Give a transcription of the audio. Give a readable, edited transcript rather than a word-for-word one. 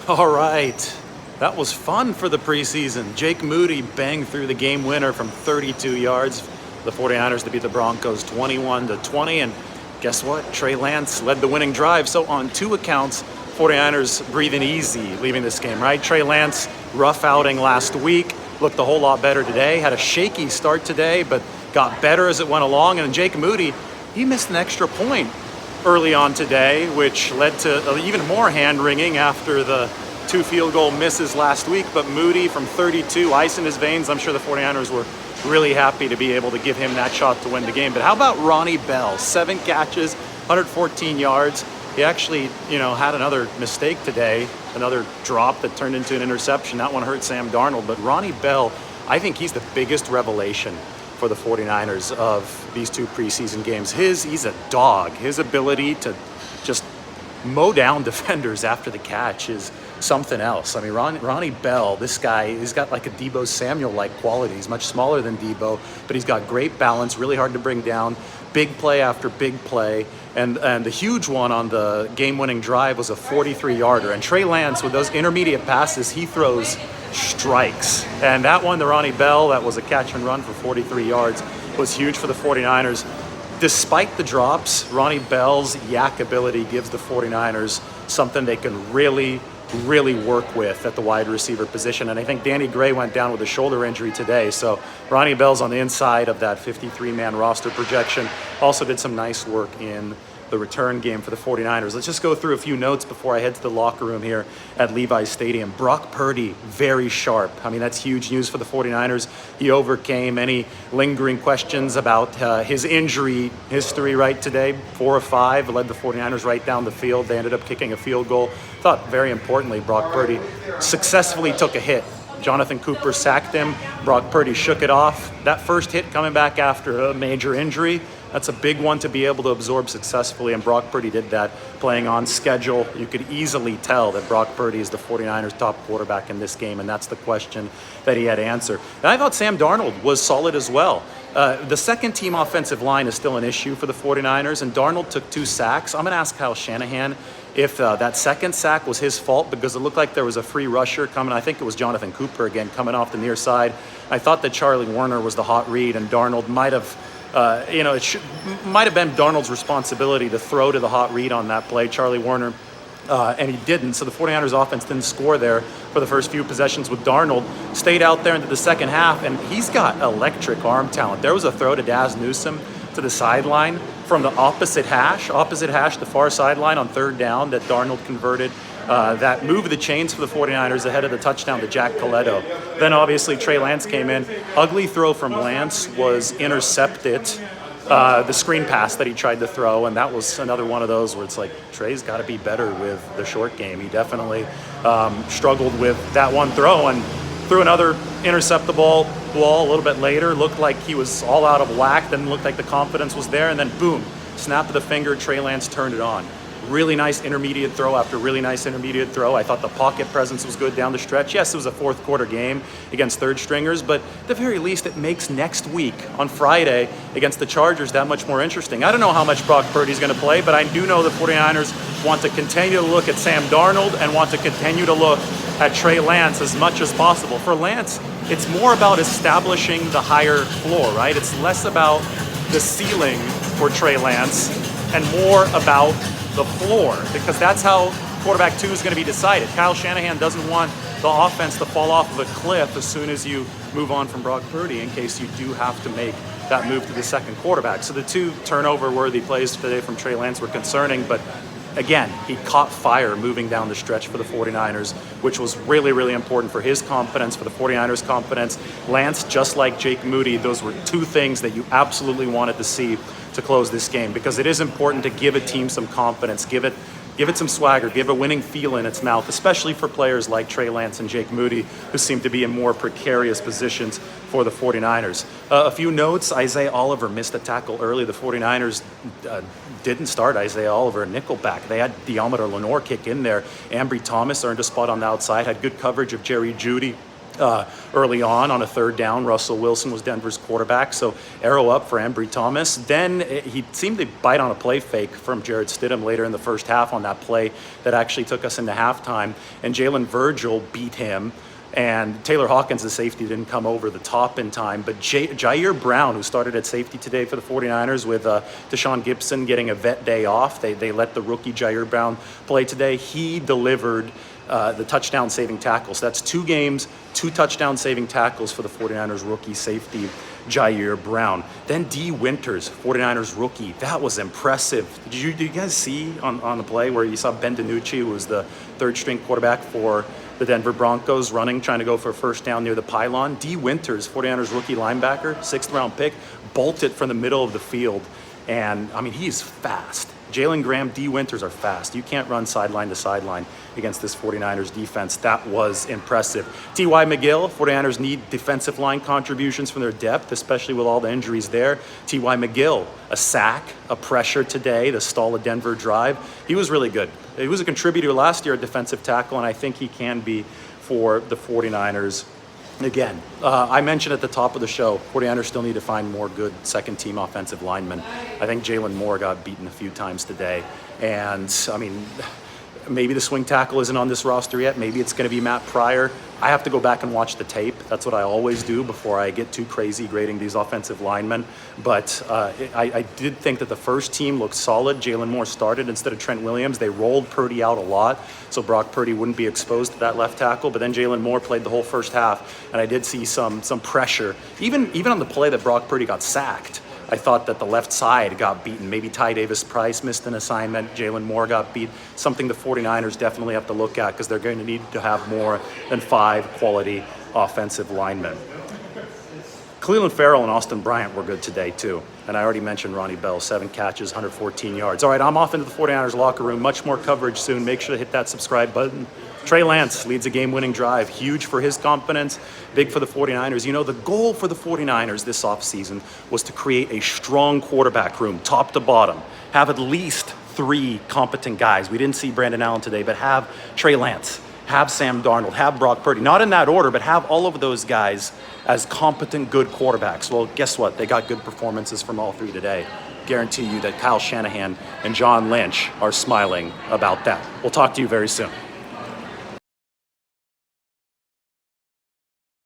All right. That was fun for the preseason. Jake Moody banged through the game winner from 32 yards. The 49ers to beat the Broncos 21-20. And guess what? Trey Lance led the winning drive. So on two accounts, 49ers breathing easy leaving this game, right? Trey Lance, rough outing last week, looked a whole lot better today. Had a shaky start today, but got better as it went along. And Jake Moody, he missed an extra point early on today, which led to even more hand-wringing after the two field goal misses last week. But Moody from 32, ice in his veins. I'm sure the 49ers were really happy to be able to give him that shot to win the game. But how about Ronnie Bell? 7 catches, 114 yards. He actually, had another mistake today, another drop that turned into an interception. That one hurt Sam Darnold. But Ronnie Bell, I think he's the biggest revelation for the 49ers of these two preseason games. He's a dog. His ability to just mow down defenders after the catch is something else. I mean, Ronnie Bell, this guy, he's got like a Deebo Samuel-like quality. He's much smaller than Deebo, but he's got great balance, really hard to bring down, big play after big play. And the huge one on the game-winning drive was a 43-yarder. And Trey Lance, with those intermediate passes, he throws strikes. And that one, the Ronnie Bell, that was a catch and run for 43 yards, was huge for the 49ers. Despite the drops, Ronnie Bell's yak ability gives the 49ers something they can really work with at the wide receiver position. And I think Danny Gray went down with a shoulder injury today. So Ronnie Bell's on the inside of that 53-man roster projection. Also did some nice work in the return game for the 49ers. Let's just go through a few notes before I head to the locker room here at Levi's Stadium. Brock Purdy, very sharp. I mean, that's huge news for the 49ers. He overcame any lingering questions about his injury history right today. 4 of 5, led the 49ers right down the field. They ended up kicking a field goal. Thought, very importantly, Brock Purdy successfully took a hit. Jonathan Cooper sacked him. Brock Purdy shook it off. That first hit coming back after a major injury, that's a big one to be able to absorb successfully, and Brock Purdy did that, playing on schedule. You could easily tell that Brock Purdy is the 49ers' top quarterback in this game, and that's the question that he had to answer. And I thought Sam Darnold was solid as well. The second-team offensive line is still an issue for the 49ers, and Darnold took 2 sacks. I'm going to ask Kyle Shanahan if that second sack was his fault, because it looked like there was a free rusher coming. I think it was Jonathan Cooper again coming off the near side. I thought that Charlie Warner was the hot read, and Darnold might have might have been Darnold's responsibility to throw to the hot read on that play. Charlie Warner, and he didn't. So the 49ers offense didn't score there for the first few possessions with Darnold. Stayed out there into the second half, and he's got electric arm talent. There was a throw to Daz Newsome to the sideline from the opposite hash, the far sideline on 3rd down that Darnold converted. That moved the chains for the 49ers ahead of the touchdown to Jack Coletto. Then obviously Trey Lance came in. Ugly throw from Lance was intercepted. The screen pass that he tried to throw, and that was another one of those where it's like, Trey's got to be better with the short game. He definitely struggled with that one throw, and threw another interceptable ball a little bit later. Looked like he was all out of whack, then looked like the confidence was there, and then boom, snap of the finger, Trey Lance turned it on. Really nice intermediate throw after really nice intermediate throw. I thought the pocket presence was good down the stretch. Yes, it was a 4th quarter game against third stringers, but at the very least it makes next week on Friday against the Chargers that much more interesting. I don't know how much Brock Purdy's going to play, but I do know the 49ers want to continue to look at Sam Darnold and want to continue to look at Trey Lance as much as possible. For Lance, it's more about establishing the higher floor, right? It's less about the ceiling for Trey Lance and more about the floor, because that's how quarterback 2 is going to be decided. Kyle Shanahan doesn't want the offense to fall off of a cliff as soon as you move on from Brock Purdy, in case you do have to make that move to the second quarterback. So the 2 turnover-worthy plays today from Trey Lance were concerning, but again, he caught fire moving down the stretch for the 49ers, which was really important for his confidence, for the 49ers' confidence. Lance, just like Jake Moody, those were 2 things that you absolutely wanted to see to close this game, because it is important to give a team some confidence, give it some swagger, give a winning feel in its mouth, especially for players like Trey Lance and Jake Moody, who seem to be in more precarious positions for the 49ers. A few notes: Isaiah Oliver missed a tackle early. The 49ers didn't start Isaiah Oliver, nickelback. They had Deommodore Lenoir kick in there. Ambry Thomas earned a spot on the outside, had good coverage of Jerry Jeudy early on a third down. Russell Wilson was Denver's quarterback, so arrow up for Embry Thomas. Then he seemed to bite on a play fake from Jarrett Stidham later in the first half on that play that actually took us into halftime, and Jalen Virgil beat him. And Taylor Hawkins, the safety, didn't come over the top in time. But Jair Brown, who started at safety today for the 49ers with Deshaun Gibson getting a vet day off, they let the rookie Jair Brown play today. He delivered the touchdown-saving tackles. So that's 2 games, 2 touchdown-saving tackles for the 49ers rookie safety, Jair Brown. Then D. Winters, 49ers rookie. That was impressive. Did you guys see on the play where you saw Ben DiNucci, who was the third-string quarterback for the Denver Broncos, running, trying to go for a first down near the pylon? D. Winters, 49ers rookie linebacker, 6th-round pick, bolted from the middle of the field. And, I mean, he's fast. Jalen Graham, D. Winters are fast. You can't run sideline to sideline against this 49ers defense. That was impressive. T.Y. McGill, 49ers need defensive line contributions from their depth, especially with all the injuries there. T.Y. McGill, a sack, a pressure today to stall a Denver drive. He was really good. He was a contributor last year at defensive tackle, and I think he can be for the 49ers. Again, I mentioned at the top of the show, 49ers still need to find more good second-team offensive linemen. I think Jalen Moore got beaten a few times today. And, I mean, maybe the swing tackle isn't on this roster yet. Maybe it's going to be Matt Pryor. I have to go back and watch the tape. That's what I always do before I get too crazy grading these offensive linemen. But I did think that the first team looked solid. Jalen Moore started instead of Trent Williams. They rolled Purdy out a lot, so Brock Purdy wouldn't be exposed to that left tackle. But then Jalen Moore played the whole first half, and I did see some pressure. Even on the play that Brock Purdy got sacked, I thought that the left side got beaten. Maybe Ty Davis-Price missed an assignment. Jalen Moore got beat. Something the 49ers definitely have to look at because they're going to need to have more than 5 quality offensive linemen. Cleveland Farrell and Austin Bryant were good today too. And I already mentioned Ronnie Bell, 7 catches, 114 yards. All right, I'm off into the 49ers locker room. Much more coverage soon. Make sure to hit that subscribe button. Trey Lance leads a game-winning drive. Huge for his confidence, big for the 49ers. You know, the goal for the 49ers this offseason was to create a strong quarterback room, top to bottom. Have at least 3 competent guys. We didn't see Brandon Allen today, but have Trey Lance, have Sam Darnold, have Brock Purdy. Not in that order, but have all of those guys as competent, good quarterbacks. Well, guess what? They got good performances from all 3 today. Guarantee you that Kyle Shanahan and John Lynch are smiling about that. We'll talk to you very soon.